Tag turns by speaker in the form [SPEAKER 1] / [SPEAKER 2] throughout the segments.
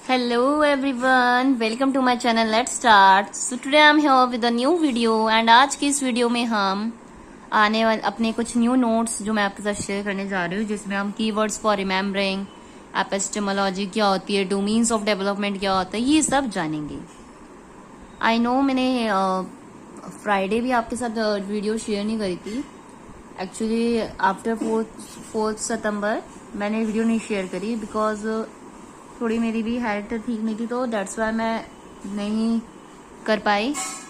[SPEAKER 1] Hello everyone, welcome to my channel. Let's start. So today I'm here with a new video and आज की इस video में हम आने वाले अपने कुछ न्यू नोट्स जो मैं आपके साथ शेयर करने जा रही हूँ, जिसमें हम कीवर्ड्स फॉर रिमेम्बरिंग, एपिस्टेमोलॉजी क्या होती है, डोमेन्स ऑफ डेवलपमेंट क्या होता है, ये सब जानेंगे। आई नो मैंने फ्राइडे भी आपके साथ वीडियो शेयर नहीं करी थी। एक्चुअली आफ्टर 4 सितंबर मैंने वीडियो नहीं शेयर करी बिकॉज थोड़ी मेरी भी हेल्थ ठीक नहीं थी, तो दैट्स वाई मैं नहीं कर पाई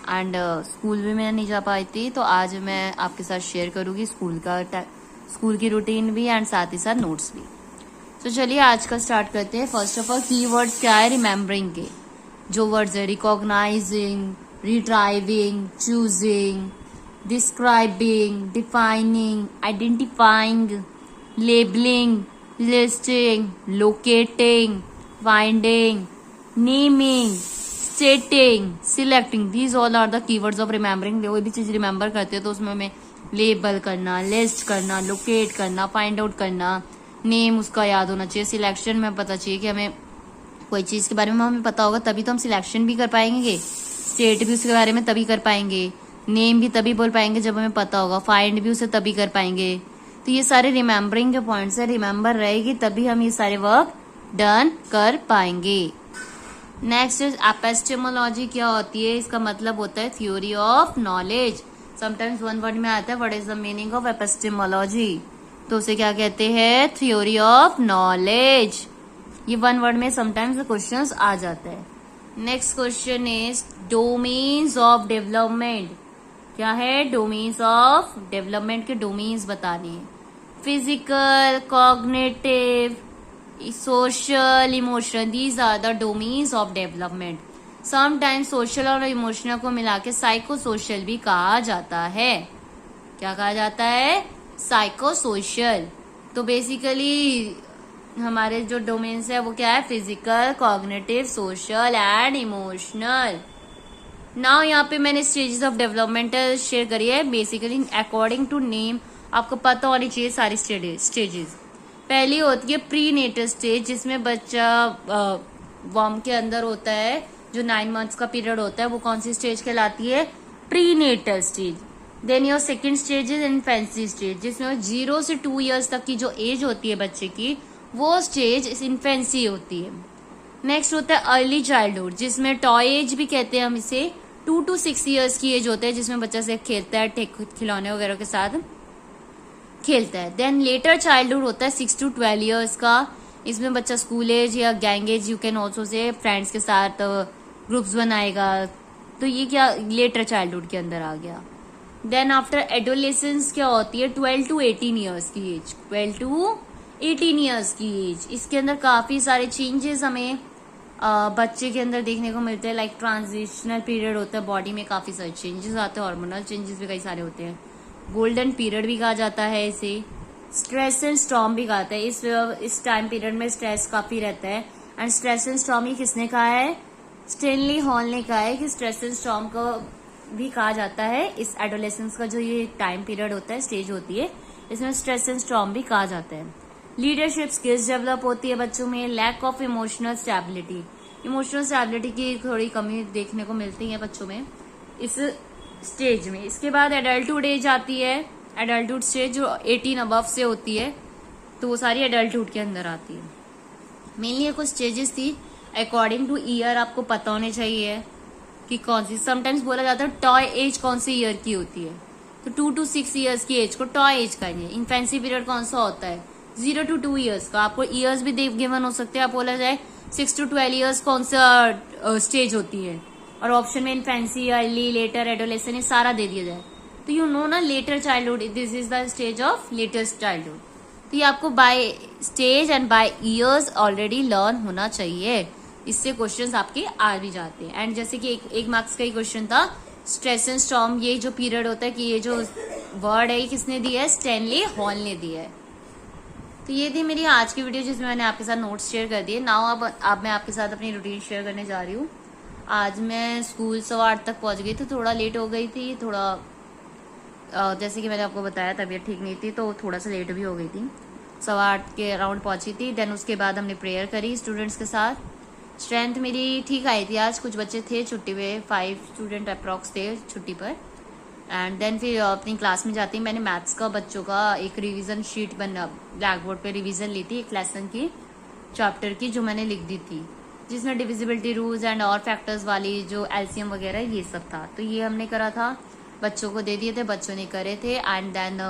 [SPEAKER 1] एंड स्कूल भी मैं नहीं जा पाई थी। तो आज मैं आपके साथ शेयर करूंगी स्कूल की रूटीन भी एंड साथ ही साथ नोट्स भी। तो चलिए आज का स्टार्ट करते हैं। फर्स्ट ऑफ ऑल कीवर्ड्स क्या है रिमेम्बरिंग के, जो वर्ड्स है recognising, retrieving, choosing, describing, defining, identifying, labelling, listing, locating, finding, naming, stating, selecting. These all are the keywords of remembering. कोई भी चीज रिमेम्बर करते हैं तो उसमें हमें लेबल करना, लिस्ट करना, लोकेट करना, फाइंड आउट करना, नेम उसका याद होना चाहिए, सिलेक्शन में पता चाहिए कि हमें कोई चीज के बारे में हमें पता होगा तभी तो हम सिलेक्शन भी कर पाएंगे, स्टेट भी उसके बारे में तभी कर पाएंगे, नेम भी तभी बोल पाएंगे जब हमें पता होगा, फाइंड भी उसे तभी कर पाएंगे। तो ये सारे रिमेम्बरिंग के पॉइंट्स है, रिमेम्बर रहेगी तभी हम ये सारे वर्क डन कर पाएंगे। नेक्स्ट इज एपिस्टेमोलॉजी क्या होती है, इसका मतलब होता है theory of knowledge. Sometimes one word में आता है what is the meaning of epistemology, तो उसे क्या कहते हैं, थ्योरी ऑफ नॉलेज। ये वन वर्ड में समटाइम्स क्वेश्चंस आ जाता है। Next question is domains of development. क्या है, डोमेन्स ऑफ डेवलपमेंट के डोमेन्स बताने हैं। Physical, cognitive, social, emotion, these are the domains of development. Sometimes social और इमोशनल को मिला के साइको सोशल भी कहा जाता है। क्या कहा जाता है, साइको सोशल। तो बेसिकली हमारे जो डोमेन्स है वो क्या है, physical, cognitive, social and emotional. Now यहाँ पे मैंने स्टेजेस ऑफ डेवलपमेंट शेयर करी है। बेसिकली अकॉर्डिंग टू नेम आपको पता होनी चाहिए सारी स्टेजेस। पहली होती है प्री नेटल स्टेज, जिसमें बच्चा वॉर्म के अंदर होता है, जो 9 मंथ्स का पीरियड होता है, वो कौन सी स्टेज कहलाती है, prenatal stage. Then your second stage is infancy stage, जिसमें 0 से 2 ईयर्स तक की जो एज होती है बच्चे की, वो स्टेज इन्फेंसी होती है। नेक्स्ट होता है अर्ली चाइल्डहुड, जिसमें टॉय एज भी कहते हैं हम इसे। 2 to 6 ईयर्स की एज होता है, जिसमें बच्चा से खेलता है, खिलौने वगैरह के साथ खेलता है। देन लेटर चाइल्डहुड होता है 6 to 12 ईयर्स का, इसमें बच्चा स्कूल एज या gang as, you can also say, friends के साथ ग्रुप्स बनाएगा। तो ये क्या लेटर चाइल्डहुड के अंदर आ गया। देन आफ्टर एडोलेसेंस क्या होती है, 12 to 18 ईयर्स की एज, 12 to 18 ईयर्स की एज। इसके अंदर काफी सारे चेंजेस हमें बच्चे के अंदर देखने को मिलते हैं। लाइक ट्रांजिशनल पीरियड होता है, बॉडी में काफी सारे चेंजेस आते हैं, हार्मोनल चेंजेस भी कई सारे होते हैं। गोल्डन पीरियड भी कहा जाता है इसे। स्ट्रेस एंड स्टॉर्म भी कहते हैं। इस टाइम पीरियड में स्ट्रेस काफी रहता है एंड स्ट्रेस एंड स्टॉर्म ही किसने कहा है, स्टेनली हॉल ने कहा है कि स्ट्रेस एंड स्टॉर्म को भी कहा जाता है। इस एडोलेसेंस का जो ये टाइम पीरियड होता है, स्टेज होती है, इसमें स्ट्रेस एंड स्टॉर्म भी कहा जाता है। लीडरशिप स्किल्स डेवलप होती है बच्चों में। Lack of emotional stability, emotional stability की थोड़ी कमी देखने को मिलती है बच्चों में इस स्टेज में। इसके बाद एडल्टहुड एज आती है, एडल्टहुड स्टेज जो 18 अबव से होती है, तो वो सारी एडल्टहुड के अंदर आती है। मेनली ये कुछ स्टेजेस थी। अकॉर्डिंग टू ईयर आपको पता होने चाहिए कि कौन सी, समटाइम्स बोला जाता है टॉय एज कौन सी ईयर की होती है, तो 2 to 6 ईयर्स की एज को टॉय एज कहेंगे। इन्फेंसी पीरियड कौन सा होता है, 0 to 2 ईयर्स का। आपको ईयर्स भी गिवन हो सकते हैं, आप बोला जाए 6 to 12 ईयर्स कौन सा स्टेज होती है, और ऑप्शन में इन्फेंसी, अर्ली, लेटर, एडोलेसेंस, ये सारा दे दिया जाए, तो यू नो ना later childhood, this is the stage of latest childhood. तो ये आपको by stage and by years already learn होना चाहिए, इससे क्वेश्चंस आपके आ भी जाते हैं। एंड जैसे कि एक मार्क्स का ही क्वेश्चन था, स्ट्रेस एंड स्टॉर्म, ये जो पीरियड होता है, कि ये जो वर्ड है ये किसने दिया है, स्टेनली हॉल ने दिया है। तो ये थी मेरी आज की वीडियो, जिसमें मैंने आपके साथ नोट्स शेयर कर दिए। नाउ अब मैं आपके साथ अपनी रूटीन शेयर करने जा रही हूँ। आज मैं स्कूल 8:15 तक पहुंच गई थी, थोड़ा लेट हो गई थी, थोड़ा जैसे कि मैंने आपको बताया तबीयत ठीक नहीं थी, तो थोड़ा सा लेट भी हो गई थी। 8:15 के अराउंड पहुंची थी। देन उसके बाद हमने प्रेयर करी स्टूडेंट्स के साथ। स्ट्रेंथ मेरी ठीक आई थी आज। कुछ बच्चे थे छुट्टी पे, 5 स्टूडेंट अप्रॉक्स थे छुट्टी पर। एंड देन फिर अपनी क्लास में जाती मैंने मैथ्स का बच्चों का एक रिवीजन शीट बना, ब्लैक बोर्ड पे रिवीजन ली थी एक लेसन की, चैप्टर की, जो मैंने लिख दी थी, जिसमें डिविजिबिलिटी रूल्स एंड और फैक्टर्स वाली जो एलसीएम वगैरह ये सब था। तो ये हमने करा था, बच्चों को दे दिए थे, बच्चों ने करे थे। एंड देन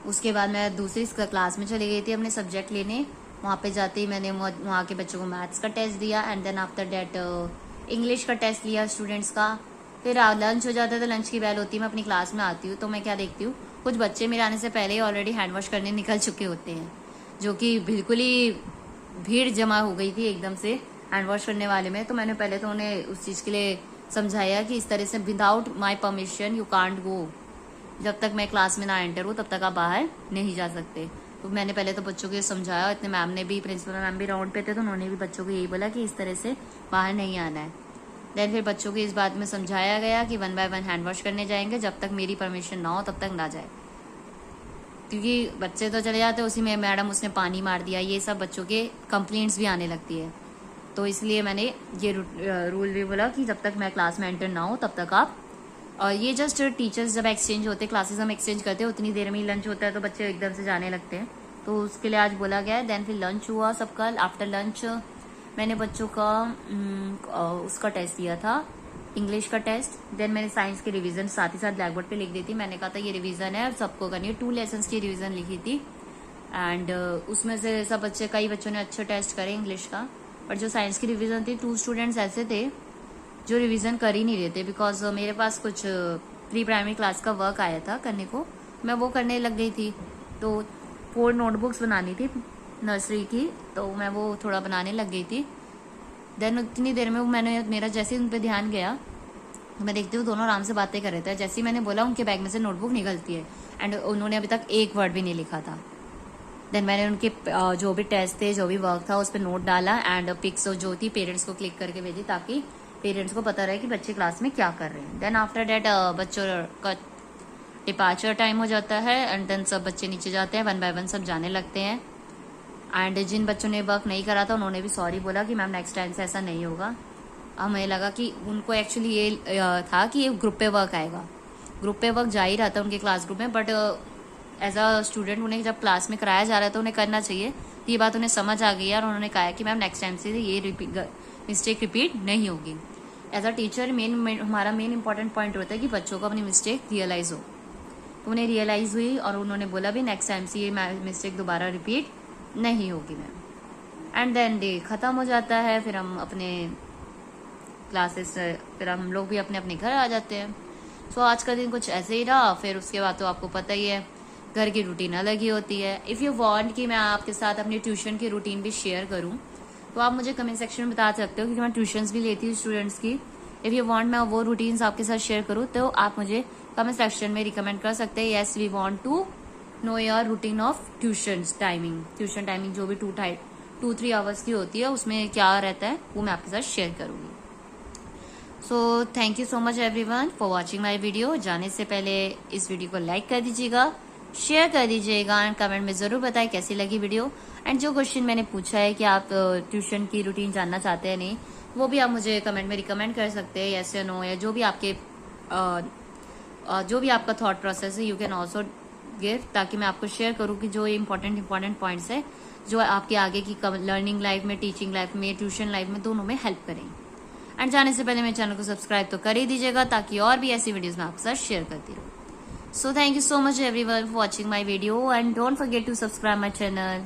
[SPEAKER 1] उसके बाद मैं दूसरी क्लास में चली गई थी अपने सब्जेक्ट लेने। वहाँ पे जाते ही मैंने वहाँ के बच्चों को मैथ्स का टेस्ट दिया and then after that English का टेस्ट लिया स्टूडेंट्स का। फिर लंच हो जाता है तो लंच की बेल होती है, मैं अपनी क्लास में आती हूँ तो मैं क्या देखती हूँ, कुछ बच्चे मेरे आने से पहले ही ऑलरेडी हैंड वॉश करने निकल चुके होते हैं, जो कि बिल्कुल ही भीड़ जमा हो गई थी एकदम से हैंड वॉश करने वाले में। तो मैंने पहले तो उन्हें उस चीज़ के लिए समझाया कि इस तरह से without my permission you can't go, जब तक मैं क्लास में ना एंटर हूँ तब तक आप बाहर नहीं जा सकते। तो मैंने पहले तो बच्चों को ये समझाया, इतने मैम ने भी, प्रिंसिपल मैम भी राउंड पे थे तो उन्होंने भी बच्चों को यही बोला कि इस तरह से बाहर नहीं आना है। देन फिर बच्चों को इस बात में समझाया गया कि 1 बाय 1 हैंड वॉश करने जाएंगे, जब तक मेरी परमिशन ना हो तब तक ना जाए, क्योंकि बच्चे तो चले जाते उसी में मैडम उसने पानी मार दिया, ये सब बच्चों के कंप्लेंट्स भी आने लगती है। तो इसलिए मैंने ये रूल भी बोला कि जब तक मैं क्लास में एंटर ना हो तब तक आप, और ये जस्ट टीचर्स जब एक्सचेंज होते, क्लासेस हम एक्सचेंज करते हैं, उतनी देर में ही लंच होता है तो बच्चे एकदम से जाने लगते हैं, तो उसके लिए आज बोला गया है। देन फिर लंच हुआ सबका। आफ्टर लंच मैंने बच्चों का उसका टेस्ट दिया था, इंग्लिश का टेस्ट। देन मैंने साइंस की रिवीजन साथ ही साथ ब्लैक बोर्ड पे लिख दी थी। मैंने कहा था ये रिवीजन है, सबको करनी है। 2 लेसन्स की रिवीजन लिखी थी एंड उसमें से सब बच्चे, कई बच्चों ने अच्छे टेस्ट करे इंग्लिश का, बट जो साइंस की रिवीजन थी 2 स्टूडेंट्स ऐसे थे जो रिवीजन कर ही नहीं रहे थे, बिकॉज मेरे पास कुछ प्री प्राइमरी क्लास का वर्क आया था करने को, मैं वो करने लग गई थी। तो 4 नोटबुक्स बनानी थी नर्सरी की, तो मैं वो थोड़ा बनाने लग गई थी। देन उतनी देर में मेरा जैसे ही उन पर ध्यान गया, मैं देखती हूँ दोनों आराम से बातें कर रहे थे। जैसे ही मैंने बोला उनके बैग में से नोटबुक निकलती है एंड उन्होंने अभी तक एक वर्ड भी नहीं लिखा था। देन मैंने उनके जो भी टेस्ट थे, जो भी वर्क था, उस पर नोट डाला एंड पिक्स जो थी पेरेंट्स को क्लिक करके भेजी, ताकि पेरेंट्स को पता रहे कि बच्चे क्लास में क्या कर रहे हैं। देन आफ्टर डेट बच्चों का डिपार्चर टाइम हो जाता है एंड देन सब बच्चे नीचे जाते हैं, 1 बाय 1 सब जाने लगते हैं। एंड जिन बच्चों ने वर्क नहीं करा था उन्होंने भी सॉरी बोला कि मैम नेक्स्ट टाइम से ऐसा नहीं होगा। हमें लगा कि उनको एक्चुअली ये था कि ये ग्रुप पे वर्क आएगा, ग्रुप पे वर्क जा ही रहा था उनके क्लास ग्रुप में, बट एज अ स्टूडेंट उन्हें जब क्लास में कराया जा रहा है तो उन्हें करना चाहिए। ये बात उन्हें समझ आ गई है और उन्होंने कहा कि मैम नेक्स्ट टाइम से ये मिस्टेक रिपीट नहीं होगी। एज अ टीचर हमारा मेन इंपॉर्टेंट पॉइंट होता है कि बच्चों को अपनी मिस्टेक रियलाइज हो, तो उन्हें रियलाइज हुई और उन्होंने बोला भी नेक्स्ट टाइम से ये मिस्टेक दोबारा रिपीट नहीं होगी मैम। एंड देन डे खत्म हो जाता है, फिर हम अपने क्लासेस, फिर हम लोग भी अपने अपने घर आ जाते हैं। सो आज का दिन कुछ ऐसे ही रहा। फिर उसके बाद तो आपको पता ही है घर की रूटीन अलग ही होती है। इफ़ यू वांट कि मैं आपके साथ अपनी ट्यूशन की रूटीन भी शेयर करूं तो आप मुझे कमेंट सेक्शन में बता सकते हो, क्योंकि मैं ट्यूशन्स भी लेती हूँ स्टूडेंट्स की। इफ़ यू वांट मैं वो रूटीन्स आपके साथ शेयर करूँ तो आप मुझे कमेंट सेक्शन में रिकमेंड कर सकते हैं। Yes we want to know your routine of tuitions timing. Tuition timing जो भी 2-3 आवर्स की होती है उसमें क्या रहता है वो मैं आपके साथ शेयर करूंगी। So thank you so much everyone for watching my video. जाने से पहले इस वीडियो को लाइक कर दीजिएगा, शेयर कर दीजिएगा एंड कमेंट में जरूर बताएं कैसी लगी वीडियो। एंड जो क्वेश्चन मैंने पूछा है कि आप ट्यूशन की रूटीन जानना चाहते हैं नहीं, वो भी आप मुझे कमेंट में रिकमेंड कर सकते हैं, यस या नो, या जो भी आपका थॉट प्रोसेस है, यू कैन ऑल्सो गिव, ताकि मैं आपको शेयर करूँ कि जो इम्पोर्टेंट पॉइंट्स है जो आपके आगे की लर्निंग लाइफ में, टीचिंग लाइफ में, ट्यूशन लाइफ में, दोनों में हेल्प करें। एंड जाने से पहले मेरे चैनल को सब्सक्राइब तो कर ही दीजिएगा, ताकि और भी ऐसी वीडियोस मैं आपके साथ शेयर करती रहूँ। So thank you so much everyone for watching my video and don't forget to subscribe my channel.